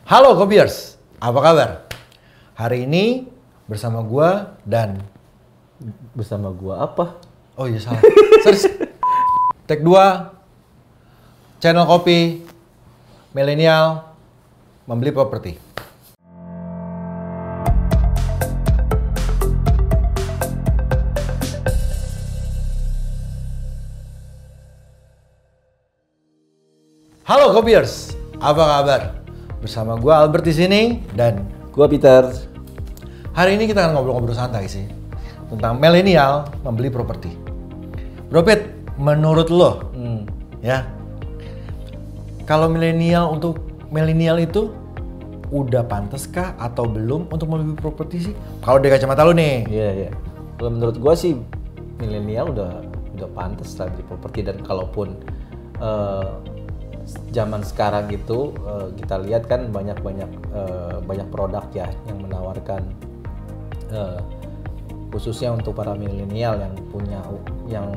Halo Kopiers, apa kabar? Hari ini bersama gua dan Bersama gua apa? oh iya salah. Sorry. Take 2 channel kopi milenial membeli properti. Halo Kopiers, apa kabar? Bersama gua Albert di sini dan Gua Peter. hari ini kita akan ngobrol-ngobrol santai sih tentang milenial membeli properti. Bro Pit, menurut lo, ya, kalau untuk milenial itu udah pantas kah atau belum untuk membeli properti sih? Kalau dari kacamata lo nih. Iya. Kalau menurut gua sih milenial udah pantas lah beli properti, dan kalaupun zaman sekarang itu kita lihat kan banyak produk ya yang menawarkan khususnya untuk para milenial yang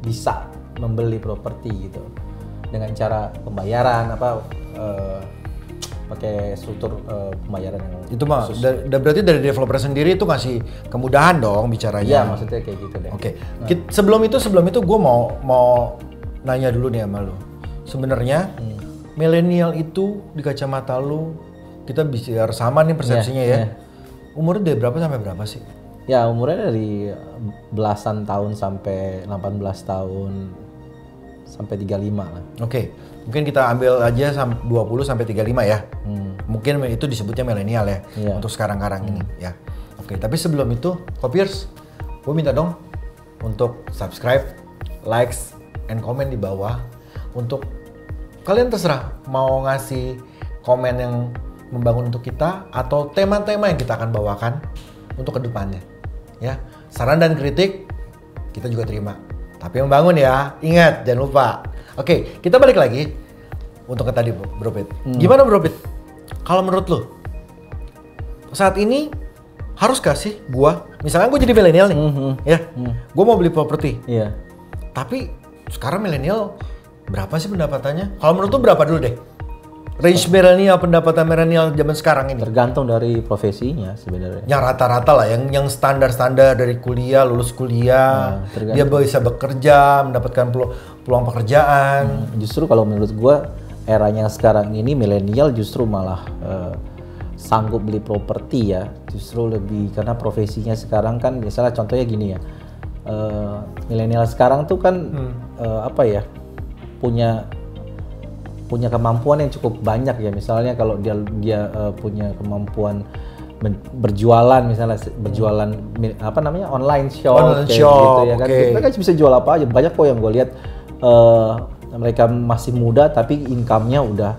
bisa membeli properti gitu dengan cara pembayaran pakai struktur pembayaran yang Itu mah, khusus. berarti dari developer sendiri itu ngasih kemudahan dong bicaranya. Iya, maksudnya kayak gitu deh. Oke. Sebelum itu gue mau nanya dulu nih sama lo. Sebenarnya milenial itu di kacamata lo, kita bisa sama nih persepsinya ya. Umurnya dari berapa sampai berapa sih? Ya, umurnya dari belasan tahun sampai 18 tahun sampai 35 lah. Oke. Mungkin kita ambil aja 20 sampai 35 ya. Mungkin itu disebutnya milenial ya untuk sekarang-karang ini ya. Oke, tapi sebelum itu, Kopiers, gue minta dong untuk subscribe, likes, and comment di bawah. Untuk kalian terserah mau ngasih komen yang membangun untuk kita atau tema-tema yang kita akan bawakan untuk kedepannya. Ya, saran dan kritik kita juga terima. Tapi yang membangun ya, ingat jangan lupa. Oke, kita balik lagi untuk ke tadi Bro Pit. Gimana Bro Pit? Kalau menurut lo saat ini haruskah sih gua, misalnya gue jadi milenial nih, ya, gue mau beli properti. Iya. Tapi sekarang milenial berapa sih pendapatannya? Kalau menurut lo berapa dulu deh? Range milenial, pendapatan milenial zaman sekarang ini? Tergantung dari profesinya sebenarnya. Yang rata-rata lah, yang standar-standar dari kuliah, lulus kuliah, dia bisa bekerja, mendapatkan peluang pekerjaan. Justru kalau menurut gua eranya sekarang ini milenial justru malah sanggup beli properti ya. Justru lebih karena profesinya sekarang kan, misalnya contohnya gini ya. Milenial sekarang tuh kan punya kemampuan yang cukup banyak ya. Misalnya kalau dia punya kemampuan berjualan, misalnya berjualan online shop, gitu ya kan. Mereka bisa jual apa aja. Banyak kok yang gue lihat mereka masih muda tapi income-nya udah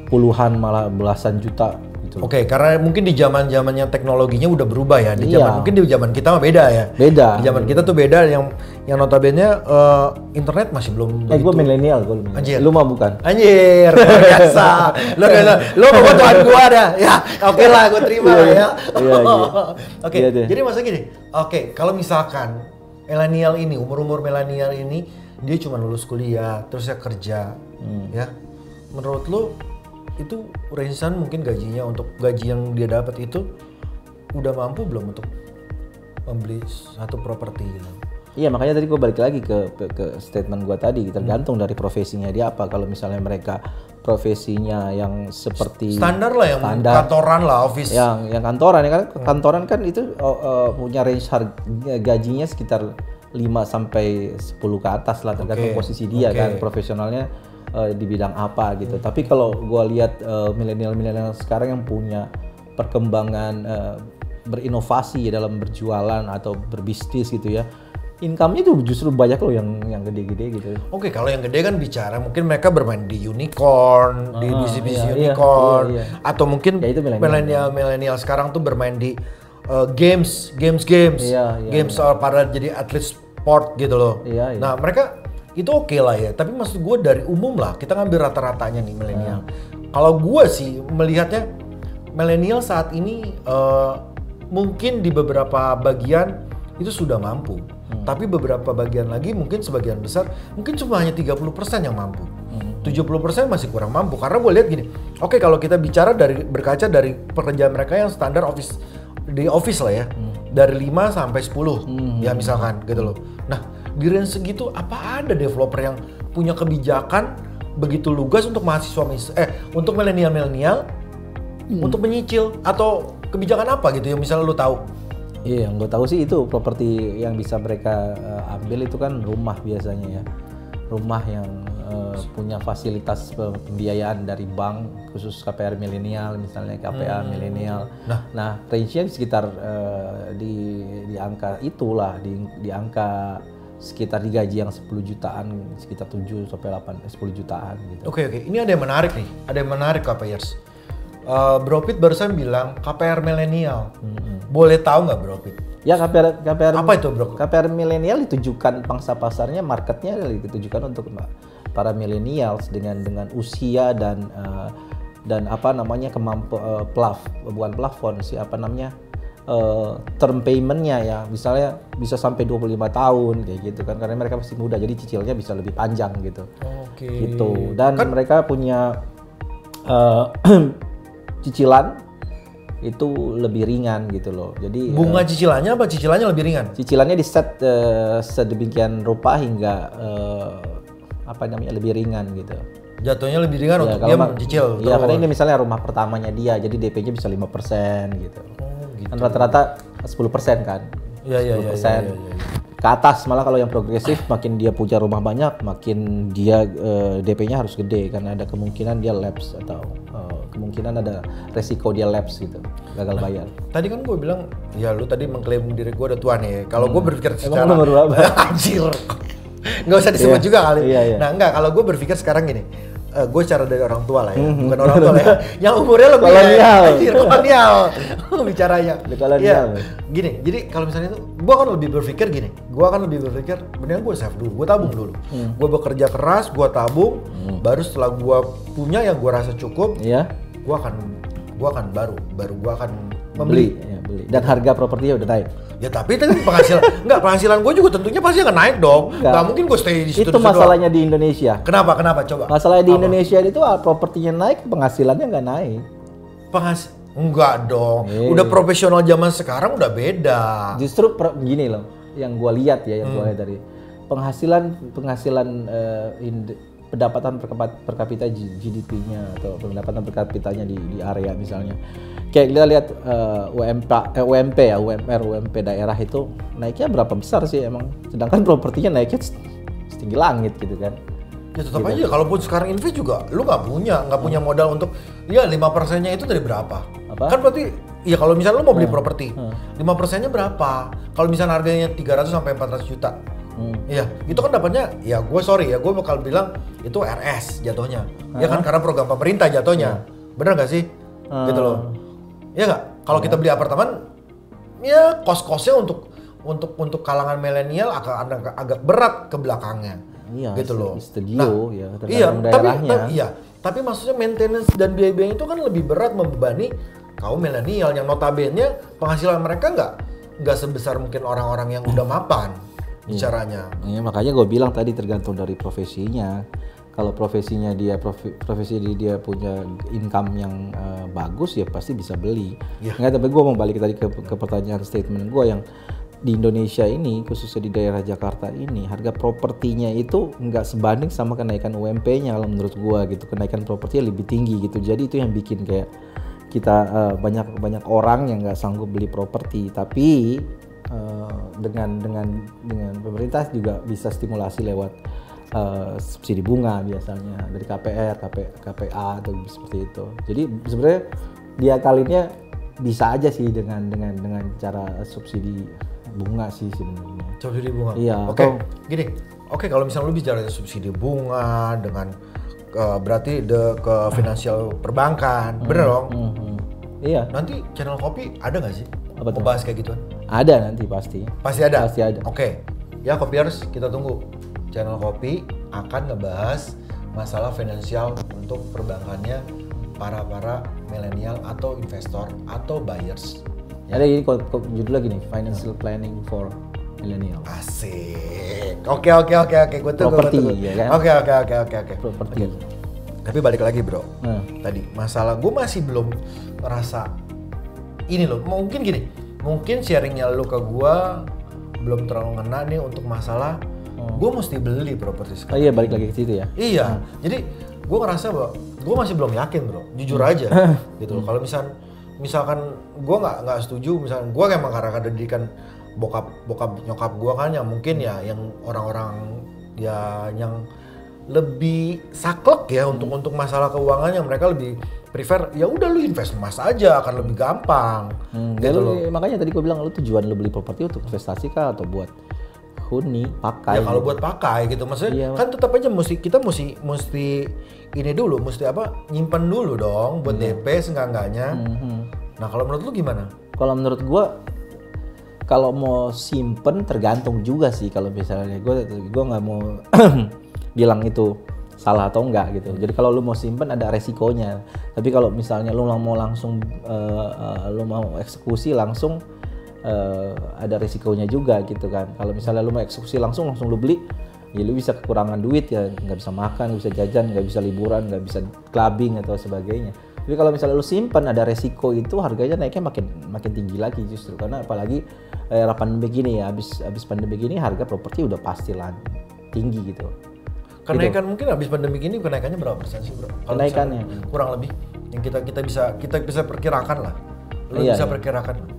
puluhan malah belasan juta gitu. Oke, karena mungkin di zaman-zamannya teknologinya udah berubah ya. Mungkin di zaman kita mah beda ya. Beda. Di zaman kita tuh beda, yang notabene internet masih belum begitu. Gue milenial, Anjir. Lu mah bukan. Anjir, luar biasa. Lu kebutuhan gua dah. Ya, oke lah, gua terima lah ya. Iya. Oke, jadi maksudnya gini. Oke, kalau misalkan milenial ini, umur-umur milenial ini dia cuma lulus kuliah, terus ya kerja, ya. Menurut lu itu range-an mungkin gajinya, untuk gaji yang dia dapat itu udah mampu belum untuk membeli satu properti gitu? Iya, makanya tadi gue balik lagi ke statement gue tadi, tergantung dari profesinya dia apa. Kalau misalnya mereka profesinya yang seperti standar lah, yang kantoran lah, office. Yang kantoran ya kan, kantoran kan itu punya range gajinya sekitar 5 sampai 10 ke atas lah, tergantung posisi dia kan, profesionalnya di bidang apa gitu. Tapi kalau gue lihat milenial sekarang yang punya perkembangan berinovasi dalam berjualan atau berbisnis gitu ya, income-nya tuh justru banyak loh yang gede-gede gitu. Oke, kalau yang gede kan bicara mungkin mereka bermain di unicorn, di bisnis unicorn, atau mungkin ya, milenial sekarang tuh bermain di games, para jadi atlet sport gitu loh. Nah, mereka itu oke lah ya, tapi maksud gue dari umum lah, kita ngambil rata-ratanya nih milenial. Kalau gue sih melihatnya milenial saat ini mungkin di beberapa bagian itu sudah mampu, tapi beberapa bagian lagi mungkin sebagian besar mungkin cuma hanya 30% yang mampu. 70% masih kurang mampu, karena gue lihat gini, Oke, kalau kita bicara berkaca dari pekerjaan mereka yang standar di office lah ya. Dari 5 sampai 10 ya misalkan gitu loh. Nah, di range segitu apa ada developer yang punya kebijakan begitu lugas untuk mahasiswa untuk milenial untuk menyicil, atau kebijakan apa gitu yang misalnya lu tahu? Iya, yang gue tahu sih itu properti yang bisa mereka ambil itu kan rumah biasanya ya. Rumah yang punya fasilitas pembiayaan dari bank, khusus KPR milenial misalnya, KPA milenial. Nah, range-nya sekitar di angka itulah, di angka sekitar digaji yang 10 jutaan, sekitar 7 sampai 10 jutaan gitu. Oke. Ini ada yang menarik nih. Ada yang menarik KPRs. Bro Pit barusan bilang KPR milenial. Boleh tahu nggak Bro Pit? Ya, KPR apa itu Bro? KPR milenial ditujukan pangsa pasarnya, marketnya ditujukan untuk para millennials dengan usia dan apa namanya bukan plafon sih, apa namanya term paymentnya ya, misalnya bisa sampai 25 tahun kayak gitu kan, karena mereka masih muda jadi cicilnya bisa lebih panjang gitu. Oke. Gitu. Dan mereka punya cicilan itu lebih ringan gitu loh. Jadi bunga cicilannya apa? Cicilannya lebih ringan? Cicilannya di set sedemikian rupa hingga apa namanya lebih ringan gitu. Jatuhnya lebih ringan untuk dia mencicil. Iya, karena ini misalnya rumah pertamanya dia, jadi DP-nya bisa 5% gitu. Gitu. Kan rata-rata 10% kan. Iya. Ke atas, malah kalau yang progresif makin dia punya rumah banyak, makin dia DP-nya harus gede karena ada kemungkinan dia lapse atau kemungkinan ada resiko dia lapse gitu, gagal bayar. Tadi kan gue bilang, ya lu tadi mengklaim diri gue udah tua nih. Kalau gue berpikir secara nomor berapa? Anjir. Nggak usah disebut juga kali. Iya. Nah enggak, kalau gue berpikir sekarang gini. Gue cara dari orang tua lah ya, bukan orang tua lah ya. Yang umurnya lebih kolonial. Bicaranya. Kolonial. Ya, gini, jadi kalau misalnya itu, gue akan lebih berpikir gini. Gue akan lebih berpikir, mendingan gue save dulu, gue tabung dulu. Gue bekerja keras, gue tabung. Baru setelah gue punya yang gue rasa cukup, gue akan baru gue akan membeli. Beli. Dan harga propertinya udah naik. Ya tapi itu kan penghasilan gue juga tentunya pasti akan naik dong. Nggak mungkin gue stay di situ. Itu masalahnya di Indonesia. Kenapa coba? Masalahnya di Indonesia itu propertinya naik, penghasilannya nggak naik. Enggak dong. Udah profesional zaman sekarang udah beda. Justru gini loh, yang gue lihat ya, gue lihat dari penghasilan pendapatan per kapita GDP-nya atau pendapatan per kapitanya di area misalnya. Kayak kita lihat UMP ya, UMP daerah itu naiknya berapa besar sih emang. Sedangkan propertinya naiknya setinggi langit gitu kan. Ya tetap aja, kalaupun sekarang invest juga lu nggak punya modal untuk, ya 5%-nya itu dari berapa? Kan berarti, ya kalau misalnya lu mau beli properti, 5%-nya berapa? Kalau misalnya harganya 300 sampai 400 juta. Iya, itu kan dapatnya, ya gue bakal bilang itu RS jatuhnya. Ya kan karena program pemerintah jatuhnya. Bener gak sih? Gitu loh. Iya nggak? Kalau kita beli apartemen, ya kos-kosnya untuk kalangan milenial agak berat ke belakangnya. Iya, gitu loh. Studio daerahnya. Tapi maksudnya maintenance dan biaya-biaya itu kan lebih berat membebani kaum milenial yang notabene penghasilan mereka nggak sebesar mungkin orang-orang yang udah mapan bicaranya. Iya, makanya gue bilang tadi tergantung dari profesinya. Kalau profesinya dia dia punya income yang bagus, ya pasti bisa beli. Nggak, tapi gue mau balik tadi ke pertanyaan statement gue yang di Indonesia ini, khususnya di daerah Jakarta ini, harga propertinya itu nggak sebanding sama kenaikan UMP-nya kalau menurut gua gitu. Kenaikan propertinya lebih tinggi gitu. Jadi itu yang bikin kayak kita banyak orang yang nggak sanggup beli properti. Tapi dengan pemerintah juga bisa stimulasi lewat subsidi bunga biasanya dari KPR, KPA atau seperti itu. Jadi sebenarnya diakalinnya bisa aja sih dengan cara subsidi bunga sih sebenarnya. Subsidi bunga. Iya. Oke, kalau misalnya lu bicara subsidi bunga dengan berarti ke finansial perbankan, bener dong? Iya. Nanti channel kopi ada nggak sih? Apa tuh? Bahas kayak gituan? Ada nanti pasti. Pasti ada. Pasti ada. Oke. Ya Kopiers, kita tunggu. Channel kopi akan ngebahas masalah finansial untuk perbankannya para milenial atau investor atau buyers. Ada ini judulnya gini, Financial Planning for Millennial. Asik. Oke. Gue tunggu. Properti, ya kan? Oke. Properti. Tapi balik lagi bro, tadi masalah gue masih belum ngerasa ini loh. Mungkin gini, mungkin sharingnya lu ke gue belum terlalu ngena nih untuk masalah gue mesti beli properti sekarang. Oh iya, balik lagi ke situ ya. Iya, jadi gue ngerasa bahwa gue masih belum yakin bro, jujur aja gitu loh. Kalau misalkan gue nggak setuju, misalkan gue emang karena pendidikan bokap nyokap gue kan yang mungkin ya yang orang-orang ya yang lebih saklek ya untuk masalah keuangannya, mereka lebih prefer ya udah lu invest emas aja akan lebih gampang. Gitu loh. Makanya tadi gue bilang lu tujuan lu beli properti untuk investasi kah atau buat huni pakai? Ya kalau buat pakai gitu maksudnya kan tetap aja kita mesti ini dulu, mesti nyimpen dulu dong buat DP seenggak-enggaknya. Nah kalau menurut lu gimana? Kalau menurut gue kalau mau simpen tergantung juga sih. Kalau misalnya gue nggak mau bilang itu salah atau enggak gitu. Jadi kalau lu mau simpen ada resikonya. Tapi kalau misalnya lu mau langsung lu mau eksekusi langsung ada resikonya juga gitu kan. Kalau misalnya lu mau eksekusi langsung lu beli, ya lu bisa kekurangan duit ya, nggak bisa makan, nggak bisa jajan, nggak bisa liburan, nggak bisa clubbing atau sebagainya. Tapi kalau misalnya lu simpen ada resiko itu harganya naiknya makin tinggi lagi justru, karena apalagi era pandemi gini ya, habis pandemi gini harga properti udah pasti tinggi gitu. Kenaikan mungkin habis pandemi gini kenaikannya berapa persen sih bro? Kenaikannya kurang lebih yang kita bisa perkirakan lah. Lu bisa perkirakan.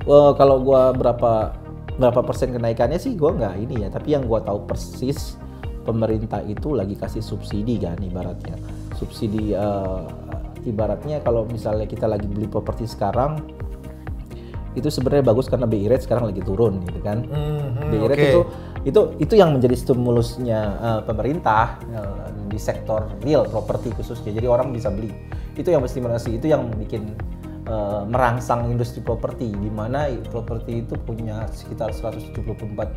Kalau gua berapa persen kenaikannya sih gua nggak ini ya, tapi yang gua tahu persis pemerintah itu lagi kasih subsidi kan, ibaratnya subsidi ibaratnya kalau misalnya kita lagi beli properti sekarang itu sebenarnya bagus karena BI rate sekarang lagi turun gitu kan. BI rate itu yang menjadi stimulusnya pemerintah di sektor real properti khususnya. Jadi orang bisa beli. Itu yang stimulasi, itu yang bikin merangsang industri properti, di mana properti itu punya sekitar 174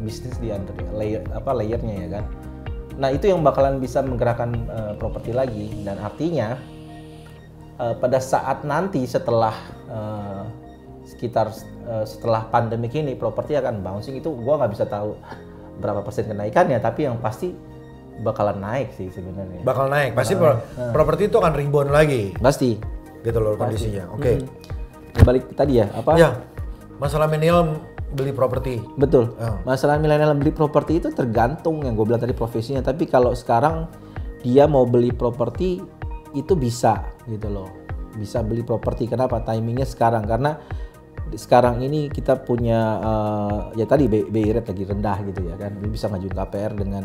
bisnis di layernya ya kan. Nah, itu yang bakalan bisa menggerakkan properti lagi, dan artinya pada saat nanti setelah setelah pandemi ini properti akan bouncing. Itu gua nggak bisa tahu berapa persen kenaikannya, tapi yang pasti bakalan naik sih sebenarnya. Bakal naik, pasti properti itu akan rebound lagi. Pasti. Gitu loh kondisinya. Oke. Balik tadi ya, Ya, masalah milenial beli properti. Betul. Masalah milenial beli properti itu tergantung yang gue bilang tadi profesinya. Tapi kalau sekarang dia mau beli properti itu bisa gitu loh. Bisa beli properti. Kenapa? Timingnya sekarang. Karena sekarang ini kita punya ya tadi BI rate lagi rendah gitu ya kan. Lu bisa ngajuin KPR dengan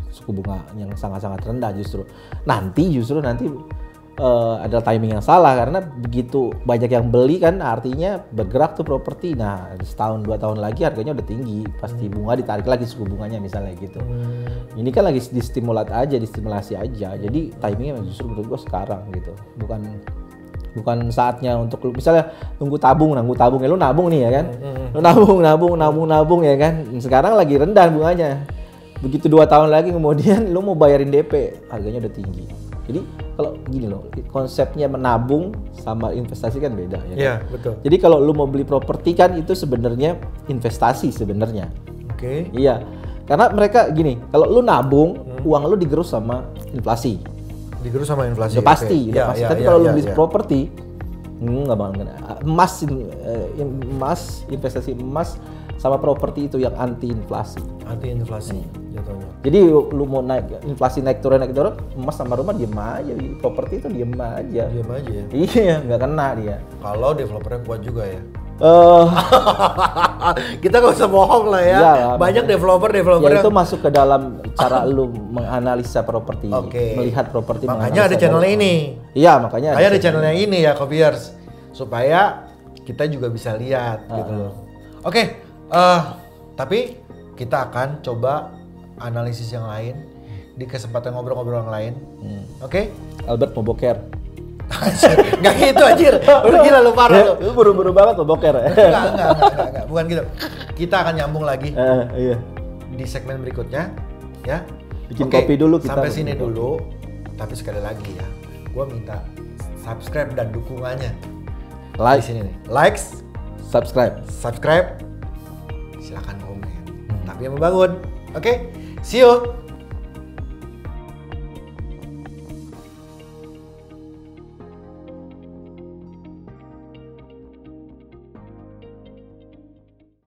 suku bunga yang sangat-sangat rendah justru. Nanti ada timing yang salah, karena begitu banyak yang beli kan artinya bergerak tuh properti. Nah, setahun 2 tahun lagi harganya udah tinggi, pasti bunga ditarik lagi suku bunganya misalnya gitu. Ini kan lagi distimulasi aja. Jadi timingnya justru menurut gua sekarang gitu. Bukan saatnya untuk lu misalnya tunggu tabung ya, lu nabung nih ya kan. Lu nabung ya kan. Sekarang lagi rendah bunganya. Begitu 2 tahun lagi kemudian lu mau bayarin DP, harganya udah tinggi. Jadi kalau gini loh, konsepnya menabung sama investasi kan beda ya kan? Iya, betul. Jadi kalau lu mau beli properti kan itu sebenarnya investasi sebenarnya. Oke. Iya. Karena mereka gini, kalau lu nabung, uang lu digerus sama inflasi. Digerus sama inflasi. Udah pasti, udah pasti. Tapi kalau lu beli properti, nggak bakal kena. Emas, investasi emas sama properti itu yang anti inflasi. Anti inflasi jatuhnya. Jadi lu mau inflasi naik turun emas sama rumah diem aja, properti itu diem aja. Iya, nggak kena dia. Kalau developernya kuat juga ya. Kita nggak usah bohong lah ya. Iyalah, banyak developer ya yang itu masuk ke dalam cara lu menganalisa properti, melihat properti. Makanya ada channelnya ini. Iya, makanya ada channelnya ini ya, Kopiers, supaya kita juga bisa lihat gitu loh. Oke, tapi kita akan coba analisis yang lain di kesempatan ngobrol-ngobrol yang lain. Oke? Albert mau boker. Nggak gitu anjir. Lu gila, lu parah lu. Lu buru-buru banget mau boker. Enggak. Bukan gitu. Kita akan nyambung lagi. Iya. Di segmen berikutnya ya. Bikin kopi dulu kita. Sampai sini dulu. Tapi sekali lagi ya, gua minta subscribe dan dukungannya. Like di sini nih. Likes, subscribe. Silakan komen. Tapi yang membangun. Oke? See you.